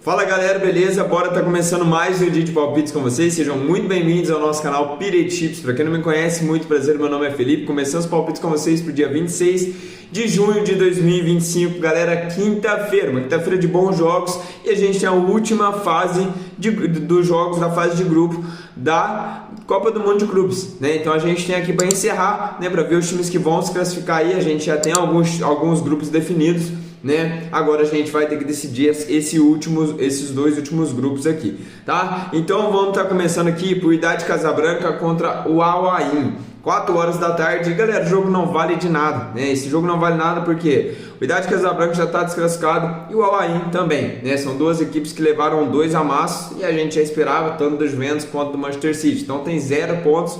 Fala galera, beleza? Bora tá começando mais um dia de palpites com vocês. Sejam muito bem-vindos ao nosso canal Pirate Chips. Para quem não me conhece, muito prazer, meu nome é Felipe. Começando os palpites com vocês pro dia 26 de junho de 2025. Galera, quinta-feira, uma quinta-feira de bons jogos. E a gente tem a última fase dos jogos da fase de grupo da Copa do Mundo de Clubes, né? Então a gente tem aqui para encerrar, né? Para ver os times que vão se classificar aí. A gente já tem alguns grupos definidos, né? Agora a gente vai ter que decidir esses dois últimos grupos aqui, tá? Então vamos estar começando aqui por Wydad Casablanca contra o Al Ain, 4 horas da tarde. Galera, o jogo não vale de nada, né? Esse jogo não vale nada porque o Wydad Casablanca já está desclassificado e o Al Ain também, né? São duas equipes que levaram 2 amassos e a gente já esperava tanto do Juventus quanto do Manchester City. Então tem 0 pontos.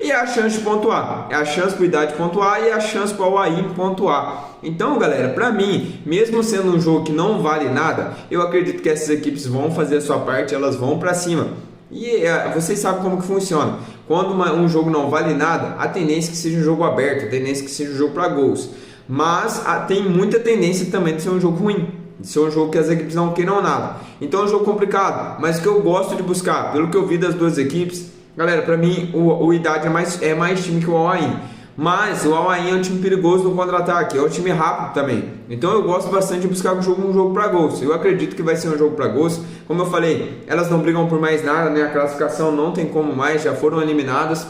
E a chance de pontuar, é a chance para o Wydad pontuar e a chance para o Al Ain pontuar. Então, galera, para mim, mesmo sendo um jogo que não vale nada, eu acredito que essas equipes vão fazer a sua parte, elas vão para cima. E vocês sabem como que funciona. Quando um jogo não vale nada, a tendência é que seja um jogo aberto, a tendência é que seja um jogo para gols. Mas tem muita tendência também de ser um jogo ruim, de ser um jogo que as equipes não queiram nada. Então é um jogo complicado, mas que eu gosto de buscar, pelo que eu vi das duas equipes. Galera, para mim o Wydad é mais time que o Al Ain, mas o Al Ain é um time perigoso no contra-ataque, é um time rápido também. Então eu gosto bastante de buscar um jogo para gols. Eu acredito que vai ser um jogo para gols. Como eu falei, elas não brigam por mais nada, né? A classificação não tem como mais, já foram eliminadas.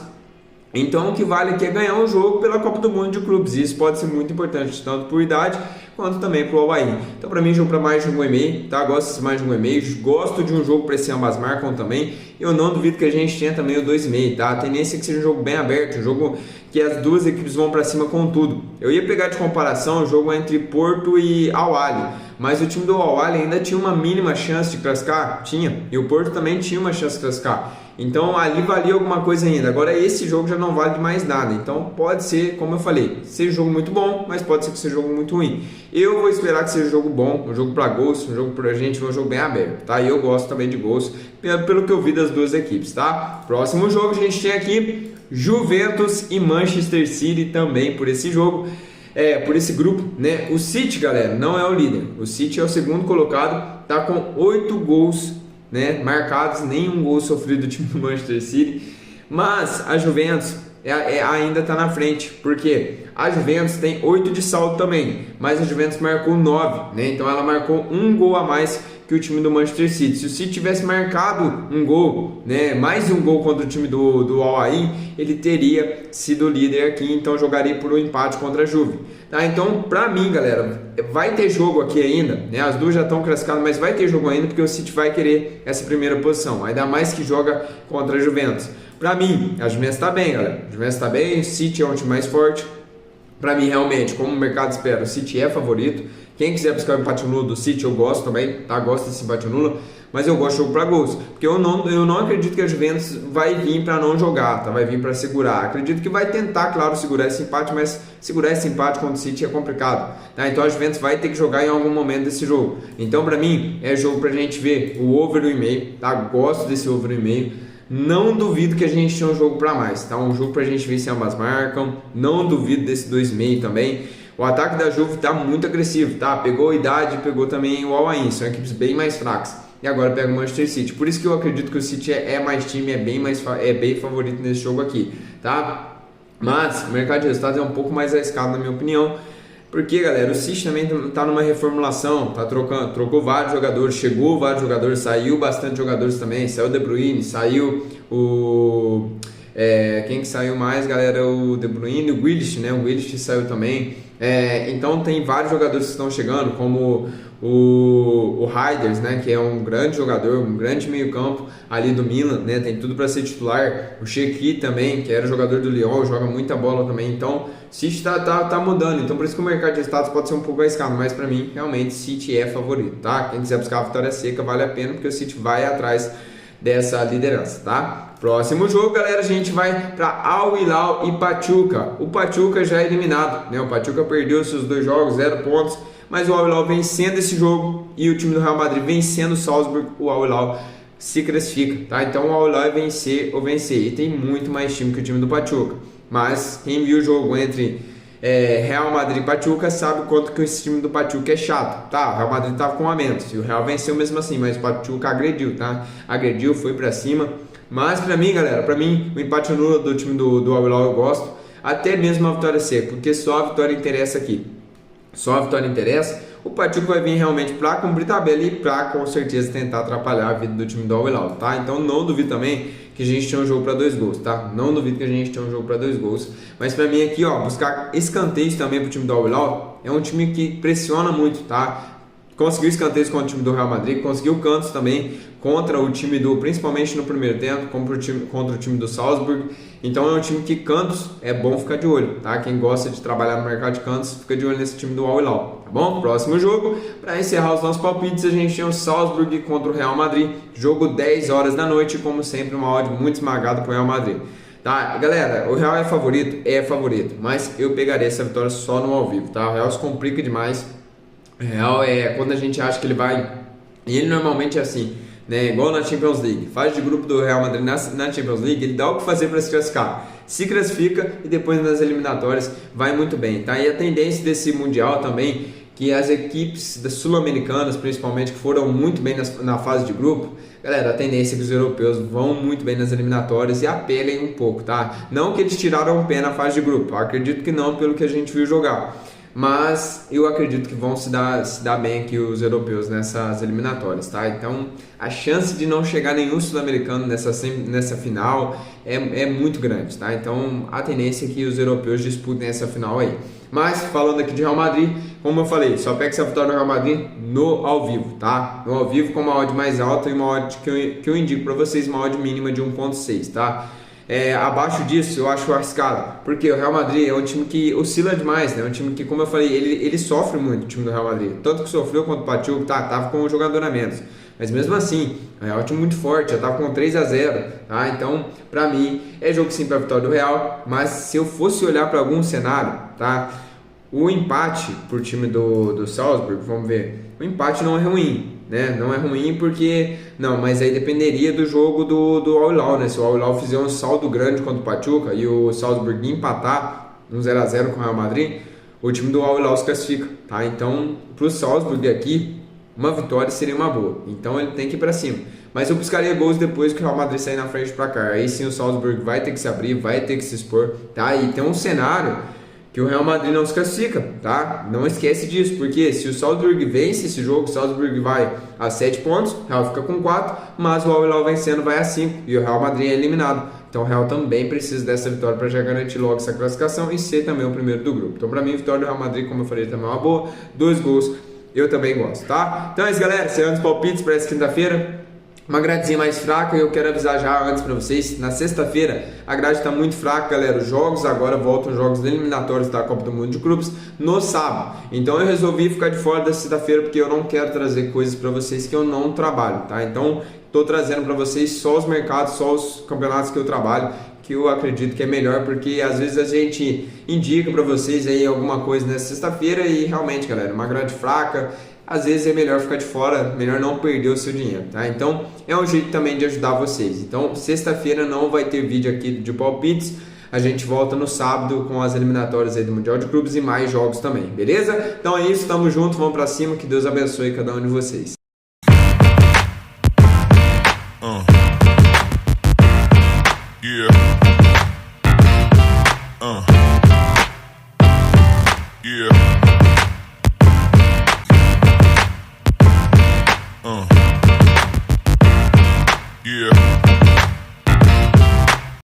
Então o que vale aqui é ganhar um jogo pela Copa do Mundo de Clubes. E isso pode ser muito importante, tanto para o Wydad quanto também para o Al Ain. Então para mim, jogo para mais de 1,5, tá? Gosto de mais de 1,5. Gosto de um jogo para esse ambas marcam também. Eu não duvido que a gente tenha também o 2,5, tá? A tendência é que seja um jogo bem aberto, um jogo que as duas equipes vão para cima com tudo. Eu ia pegar de comparação o jogo entre Porto e Al Ahly, mas o time do Al Ahly ainda tinha uma mínima chance de classificar, tinha, e o Porto também tinha uma chance de classificar. Então ali valia alguma coisa ainda. Agora esse jogo já não vale mais nada. Então pode ser, como eu falei, seja um jogo muito bom, mas pode ser que seja um jogo muito ruim. Eu vou esperar que seja um jogo bom, um jogo para gols, um jogo pra gente ver um jogo bem aberto, tá? E eu gosto também de gols, pelo que eu vi das duas equipes, tá? Próximo jogo a gente tem aqui Juventus e Manchester City também por esse jogo. Por esse grupo, né? O City, galera, não é o líder. O City é o segundo colocado, tá com 8 gols, né, marcados, nenhum gol sofrido do time do Manchester City. Mas a Juventus ainda está na frente, porque a Juventus tem 8 de saldo também, mas a Juventus marcou 9, né? Então ela marcou um gol a mais que o time do Manchester City. Se o City tivesse marcado um gol, né, mais um gol contra o time do Al Ain, ele teria sido líder aqui, então jogaria por um empate contra a Juve. Tá? Então, pra mim, galera, vai ter jogo aqui ainda, né? As duas já estão classificadas, mas vai ter jogo ainda porque o City vai querer essa primeira posição, ainda mais que joga contra a Juventus. Pra mim, a Juventus tá bem, galera. A Juventus tá bem, o City é um time mais forte. Pra mim, realmente, como o mercado espera, o City é favorito. Quem quiser buscar o empate nulo do City, eu gosto também, tá? Gosto desse empate nulo, mas eu gosto de jogo para gols, porque eu não acredito que a Juventus vai vir para não jogar, tá? Vai vir para segurar. Acredito que vai tentar, claro, segurar esse empate, mas segurar esse empate contra o City é complicado, tá? Então a Juventus vai ter que jogar em algum momento desse jogo. Então, para mim, é jogo pra gente ver o over 1,5, tá? Gosto desse over 1,5. Não duvido que a gente tenha um jogo para mais, tá? Um jogo pra gente ver se ambas marcam. Não duvido desse 2,5 também. O ataque da Juve tá muito agressivo, tá? Pegou a Wydad, pegou também o Al Ain, são equipes bem mais fracas. E agora pega o Manchester City. Por isso que eu acredito que o City é mais time, é bem favorito nesse jogo aqui, tá? Mas o mercado de resultados é um pouco mais arriscado na minha opinião. Porque, galera, o City também tá numa reformulação, tá trocou vários jogadores, chegou vários jogadores, saiu bastante jogadores também, saiu o De Bruyne, saiu o... quem que saiu mais, galera? O De Bruyne, o Grealish, né? O Grealish saiu também. Então tem vários jogadores que estão chegando, como o Reijers, né? Que é um grande jogador, um grande meio campo ali do Milan, né? Tem tudo para ser titular. O Shequi também, que era jogador do Lyon, joga muita bola também. Então o City tá mudando, então por isso que o mercado de resultados pode ser um pouco arriscado, mas para mim realmente City é favorito, tá? Quem quiser buscar a vitória seca vale a pena, porque o City vai atrás dessa liderança, tá? Próximo jogo, galera, a gente vai para Al Hilal e Pachuca. O Pachuca já é eliminado, né? O Pachuca perdeu seus 2 jogos, 0 pontos, mas o Al Hilal vencendo esse jogo e o time do Real Madrid vencendo o Salzburg, o Al Hilal se classifica, tá? Então o Al Hilal é vencer ou vencer, e tem muito mais time que o time do Pachuca. Mas quem viu o jogo entre Real Madrid e Pachuca, sabe o quanto que esse time do Pachuca é chato, tá? O Real Madrid tava com um a menos e o Real venceu mesmo assim, mas o Pachuca agrediu, tá? Agrediu, foi pra cima. Mas pra mim, galera, o empate nulo do time do Al Hilal eu gosto, até mesmo a vitória seca, porque só a vitória interessa aqui. Só a vitória interessa. O Pachuca vai vir realmente pra cumprir tabela e pra com certeza tentar atrapalhar a vida do time do Al Hilal, tá? Então não duvido também que a gente tenha um jogo para 2 gols, tá? Não duvido que a gente tenha um jogo para 2 gols. Mas para mim aqui, ó, buscar escanteios também pro time do Al Hilal, é um time que pressiona muito, tá? Conseguiu escanteios contra o time do Real Madrid, conseguiu cantos também contra o time principalmente no primeiro tempo, contra o time do Salzburg. Então é um time que cantos é bom ficar de olho, tá? Quem gosta de trabalhar no mercado de cantos, fica de olho nesse time do Al Hilal, tá bom? Próximo jogo, para encerrar os nossos palpites, a gente tem o Salzburg contra o Real Madrid, jogo 10 horas da noite, como sempre uma odd muito esmagada pro Real Madrid. Tá, galera, o Real é favorito, mas eu pegaria essa vitória só no ao vivo, tá? O Real se complica demais. O Real é quando a gente acha que ele vai, e ele normalmente é assim, né? Igual na Champions League, fase de grupo do Real Madrid na Champions League, ele dá o que fazer para se classificar, se classifica e depois nas eliminatórias vai muito bem, tá? E a tendência desse Mundial também, que as equipes sul-americanas, principalmente, que foram muito bem na fase de grupo, galera, a tendência é que os europeus vão muito bem nas eliminatórias e apelem um pouco, tá? Não que eles tiraram o pé na fase de grupo, eu acredito que não, pelo que a gente viu jogar. Mas eu acredito que vão se dar bem aqui os europeus nessas eliminatórias, tá? Então a chance de não chegar nenhum sul-americano nessa final é muito grande, tá? Então a tendência é que os europeus disputem essa final aí. Mas falando aqui de Real Madrid, como eu falei, só pega essa vitória do Real Madrid no ao vivo, tá? No ao vivo com uma odd mais alta e uma odd que eu indico para vocês, uma odd mínima de 1.6, tá? Abaixo disso eu acho arriscado, porque o Real Madrid é um time que oscila demais, né? É um time que, como eu falei, ele sofre muito, o time do Real Madrid, tanto que sofreu contra o Pachuca, tava com um jogador a menos, mas mesmo assim, é um time muito forte, já tava com 3-0, tá? Então, pra mim, é jogo sim pra vitória do Real, mas se eu fosse olhar para algum cenário, tá? O empate pro time do Salzburg, vamos ver, o empate não é ruim, né? Não é ruim porque... Não, mas aí dependeria do jogo do Al Hilal, né? Se o Al Hilal fizer um saldo grande contra o Pachuca e o Salzburg empatar um 0-0 com o Real Madrid, o time do Al Hilal se classifica, tá? Então, pro Salzburg aqui, uma vitória seria uma boa. Então ele tem que ir pra cima. Mas eu buscaria gols depois que o Real Madrid sair na frente pra cá. Aí sim o Salzburg vai ter que se abrir, vai ter que se expor, tá? E tem um cenário que o Real Madrid não se classifica, tá? Não esquece disso, porque se o Salzburg vence esse jogo, o Salzburg vai a 7 pontos, o Real fica com 4, mas o Al Hilal vencendo vai a 5 e o Real Madrid é eliminado. Então o Real também precisa dessa vitória para já garantir logo essa classificação e ser também o primeiro do grupo. Então para mim, a vitória do Real Madrid, como eu falei, também é uma boa, 2 gols, eu também gosto, tá? Então é isso, galera, encerrando os palpites para essa quinta-feira. Uma gradezinha mais fraca, e eu quero avisar já antes pra vocês, na sexta-feira a grade tá muito fraca, galera, os jogos agora voltam, os jogos eliminatórios da Copa do Mundo de Clubes no sábado, então eu resolvi ficar de fora da sexta-feira porque eu não quero trazer coisas pra vocês que eu não trabalho, tá? Então tô trazendo pra vocês só os mercados, só os campeonatos que eu trabalho, que eu acredito que é melhor, porque às vezes a gente indica pra vocês aí alguma coisa nessa sexta-feira e realmente, galera, uma grade fraca, às vezes é melhor ficar de fora, melhor não perder o seu dinheiro, tá? Então é um jeito também de ajudar vocês. Então sexta-feira não vai ter vídeo aqui de palpites, a gente volta no sábado com as eliminatórias aí do Mundial de Clubes e mais jogos também, beleza? Então é isso, tamo junto, vamos pra cima, que Deus abençoe cada um de vocês. Yeah. Yeah.